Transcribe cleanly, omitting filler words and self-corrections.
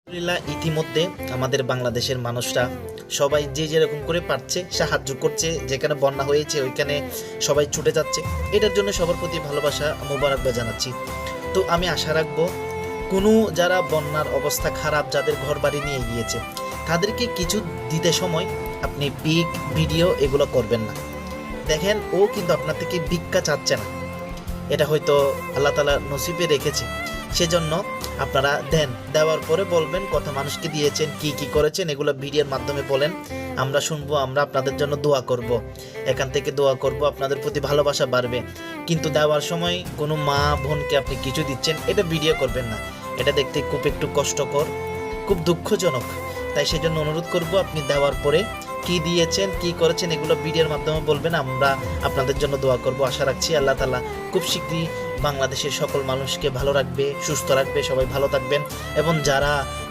আলহামদুলিল্লাহ ইতিমধ্যে আমাদের বাংলাদেশের মানুষরা সবাই যে যেরকম করে পারছে সাহায্য করছে। যেখানে বন্যা হয়েছে ওইখানে সবাই ছুটে যাচ্ছে। এটার জন্য সবার প্রতি ভালোবাসা মোবারকবাদ জানাচ্ছি। তো আমি আশা রাখবো কোনো যারা বন্যার অবস্থা খারাপ, যাদের ঘর বাড়ি নিয়ে গিয়েছে, তাদেরকে কিছু দিতে সময় আপনি পিক ভিডিও এগুলো করবেন না। দেখেন ও কিন্তু আপনার থেকে ভিক্ষা চাচ্ছে না, এটা হয়তো আল্লাহ তাআলা নসিবে রেখেছে। সেজন্য আপনারা দেন, দেওয়ার পরে বলবেন কত মানুষকে দিয়েছেন, কি কি করেছেন, এগুলো ভিডিওর মাধ্যমে বলেন। আমরা শুনবো, আমরা আপনাদের জন্য দোয়া করব। এখান থেকে দোয়া করব, আপনাদের প্রতি ভালোবাসা বাড়বে। কিন্তু দেওয়ার সময় কোনো মা বোনকে আপনি কিছু দিচ্ছেন, এটা ভিডিও করবেন না। এটা দেখতে খুব একটু কষ্টকর, খুব দুঃখজনক। তাই সেজন্য অনুরোধ করব, আপনি দেওয়ার পরে কি দিয়েছেন, কি করেছেন, এগুলো ভিডিওর মাধ্যমে বলবেন। আমরা আপনাদের জন্য দোয়া করব। আশা রাখছি আল্লাহ তাআলা খুব শীঘ্রই বাংলাদেশের সকল মানুষকে ভালো রাখবে, সুস্থ রাখবে। সবাই ভালো থাকবেন। এবং যারা